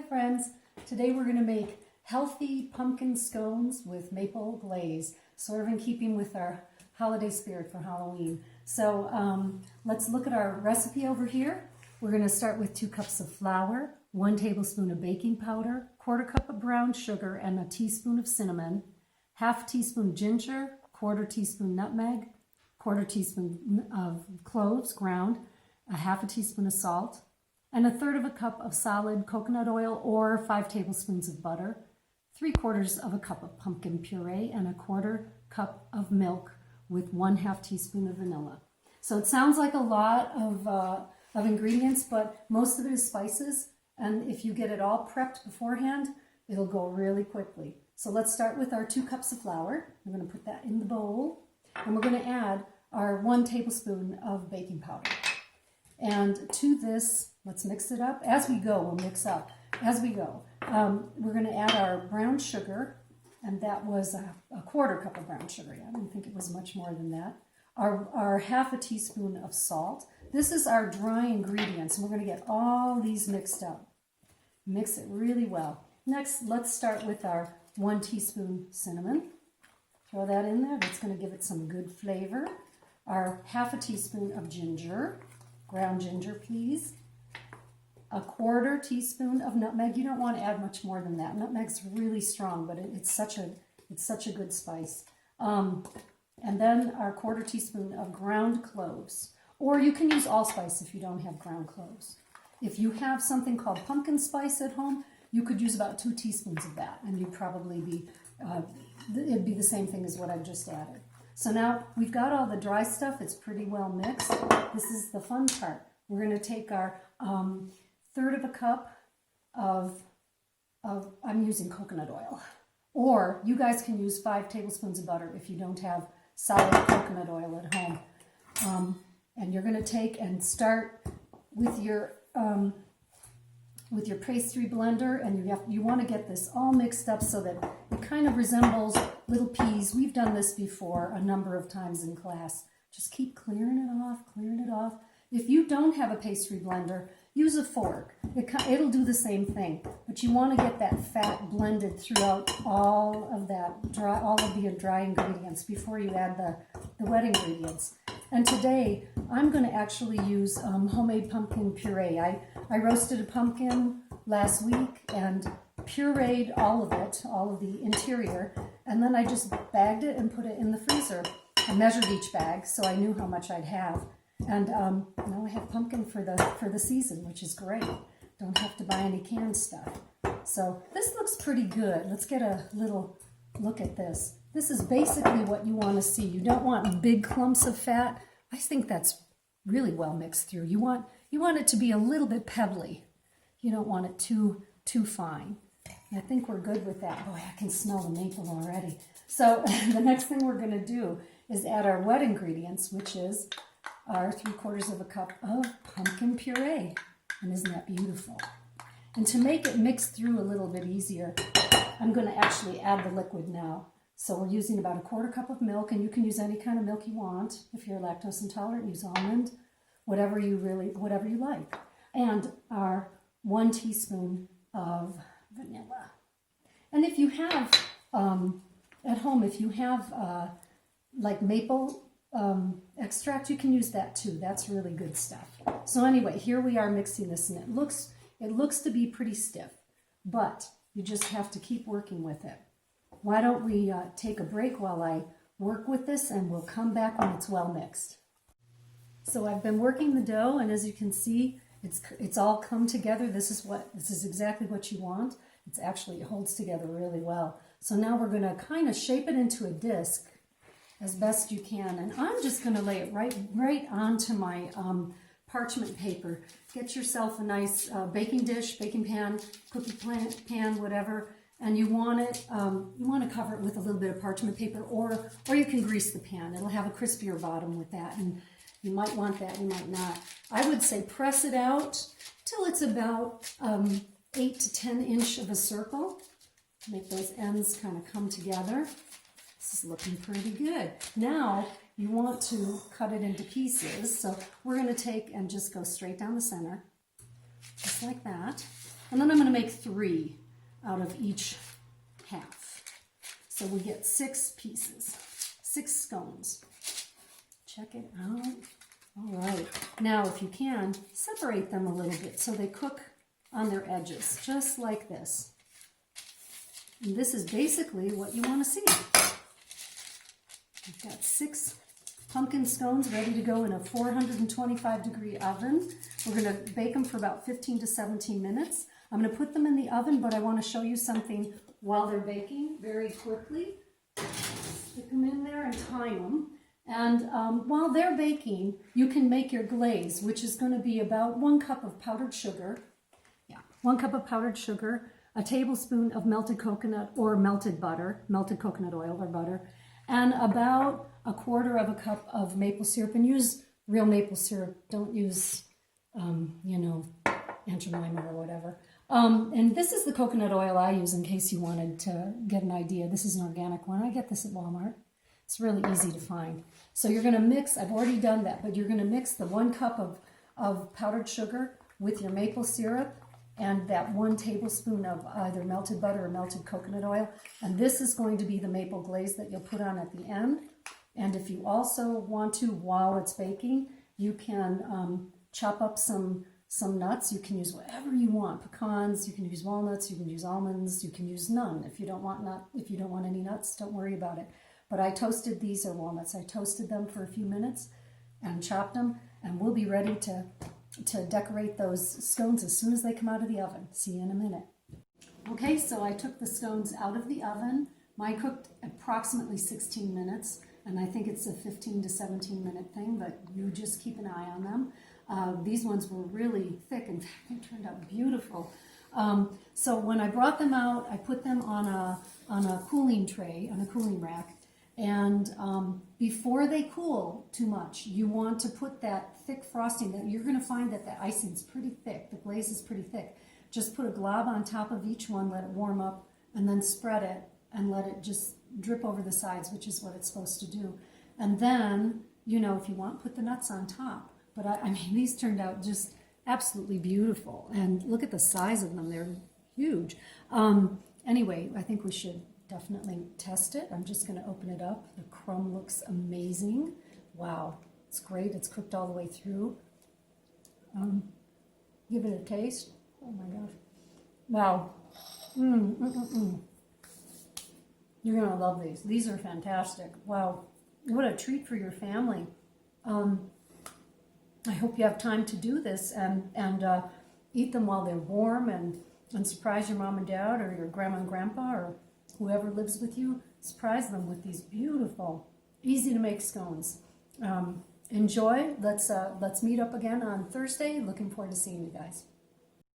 friends. Today we're going to make healthy pumpkin scones with maple glaze, sort of in keeping with our holiday spirit for Halloween. So let's look at our recipe over here. We're going to start with 2 cups of flour, 1 tablespoon of baking powder, 1/4 cup of brown sugar, and a teaspoon of cinnamon, 1/2 teaspoon ginger, 1/4 teaspoon nutmeg, 1/4 teaspoon of cloves ground, a 1/2 teaspoon of salt, and 1/3 cup of solid coconut oil or 5 tablespoons of butter, 3/4 cup of pumpkin puree, and 1/4 cup of milk with 1/2 teaspoon of vanilla. So it sounds like a lot of ingredients, but most of it is spices. And if you get it all prepped beforehand, it'll go really quickly. So let's start with our 2 cups of flour. I'm going to put that in the bowl. And we're going to add our 1 tablespoon of baking powder. And to this, let's mix it up. As we go, we'll mix up. As we go, we're going to add our brown sugar. And that was a 1/4 cup of brown sugar. I didn't think it was much more than that. Our 1/2 teaspoon of salt. This is our dry ingredients. And we're going to get all these mixed up. Mix it really well. Next, let's start with our 1 teaspoon cinnamon. Throw that in there. That's going to give it some good flavor. Our 1/2 teaspoon of ginger. Ground ginger, please. A 1/4 teaspoon of nutmeg. You don't want to add much more than that. Nutmeg's really strong, but it's such a good spice. And then our 1/4 teaspoon of ground cloves. Or you can use allspice if you don't have ground cloves. If you have something called pumpkin spice at home, you could use about 2 teaspoons of that, and you'd probably be, it'd be the same thing as what I've just added. So now we've got all the dry stuff. It's pretty well mixed. This is the fun part. We're going to take our 1/3 cup of, I'm using coconut oil. Or you guys can use 5 tablespoons of butter if you don't have solid coconut oil at home. And you're going to take and start with your pastry blender, and you want to get this all mixed up so that it kind of resembles little peas. We've done this before a number of times in class. Just keep clearing it off, clearing it off. If you don't have a pastry blender, use a fork. It'll do the same thing, but you want to get that fat blended throughout all of the dry ingredients before you add the wet ingredients. And today, I'm going to actually use homemade pumpkin puree. I roasted a pumpkin last week and pureed all of it, all of the interior, and then I just bagged it and put it in the freezer. I measured each bag so I knew how much I'd have. And now I have pumpkin for the season, which is great. Don't have to buy any canned stuff. So this looks pretty good. Let's get a little look at this. This is basically what you want to see. You don't want big clumps of fat. I think that's really well mixed through. You want it to be a little bit pebbly. You don't want it too fine. I think we're good with that. Boy, I can smell the maple already. So the next thing we're going to do is add our wet ingredients, which is our 3/4 cup of pumpkin puree. And isn't that beautiful? And to make it mix through a little bit easier, I'm going to actually add the liquid now. So we're using about a 1/4 cup of milk, and you can use any kind of milk you want. If you're lactose intolerant, use almond, whatever you like. And our 1 teaspoon of vanilla. And if you have, at home, if you have like maple extract, you can use that too. That's really good stuff. So anyway, here we are mixing this, and it looks to be pretty stiff, but you just have to keep working with it. Why don't we take a break while I work with this, and we'll come back when it's well mixed. So I've been working the dough, and as you can see, it's all come together. This is exactly what you want. It holds together really well. So now we're going to kind of shape it into a disc as best you can, and I'm just going to lay it right onto my parchment paper. Get yourself a nice baking dish, baking pan, cookie pan, whatever. And you want to cover it with a little bit of parchment paper, or you can grease the pan. It'll have a crispier bottom with that, and you might want that, you might not. I would say press it out till it's about 8 to 10 inch of a circle. Make those ends kind of come together. This is looking pretty good. Now you want to cut it into pieces, so we're going to take and just go straight down the center, just like that. And then I'm going to make 3 out of each half. So we get 6 pieces, 6 scones. Check it out. All right. Now, if you can, separate them a little bit so they cook on their edges, just like this. And this is basically what you want to see. I've got 6 pumpkin scones ready to go in a 425-degree oven. We're going to bake them for about 15 to 17 minutes. I'm going to put them in the oven, but I want to show you something while they're baking very quickly. Stick them in there and time them. And while they're baking, you can make your glaze, which is going to be about 1 cup of powdered sugar. Yeah, 1 cup of powdered sugar, a tablespoon of melted coconut or melted butter, melted coconut oil or butter, and about 1/4 cup of maple syrup. And use real maple syrup. Don't use, you know, Aunt Jemima or whatever. And this is the coconut oil I use in case you wanted to get an idea. This is an organic one. I get this at Walmart. It's really easy to find. So you're going to mix, I've already done that, but you're going to mix the 1 cup of powdered sugar with your maple syrup and that 1 tablespoon of either melted butter or melted coconut oil. And this is going to be the maple glaze that you'll put on at the end. And if you also want to, while it's baking, you can chop up some nuts. You can use whatever you want. Pecans, you can use walnuts, you can use almonds, you can use none. If you don't want any nuts, don't worry about it. But I toasted these are walnuts. I toasted them for a few minutes and chopped them, and we'll be ready to decorate those scones as soon as they come out of the oven. See you in a minute. Okay, so I took the scones out of the oven. Mine cooked approximately 16 minutes, and I think it's a 15 to 17 minute thing, but you just keep an eye on them. These ones were really thick. In fact, they turned out beautiful. So when I brought them out, I put them on a cooling tray, on a cooling rack. And before they cool too much, you want to put that thick frosting. That you're going to find that the icing is pretty thick. The glaze is pretty thick. Just put a glob on top of each one, let it warm up, and then spread it and let it just drip over the sides, which is what it's supposed to do. And then, you know, if you want, put the nuts on top. But I mean, these turned out just absolutely beautiful. And look at the size of them. They're huge. Anyway, I think we should definitely test it. I'm just going to open it up. The crumb looks amazing. Wow, it's great. It's cooked all the way through. Give it a taste. Oh my gosh. Wow. You're going to love these. These are fantastic. Wow. What a treat for your family. I hope you have time to do this and eat them while they're warm and surprise your mom and dad or your grandma and grandpa or whoever lives with you. Surprise them with these beautiful, easy to make scones. Enjoy. Let's meet up again on Thursday. Looking forward to seeing you guys.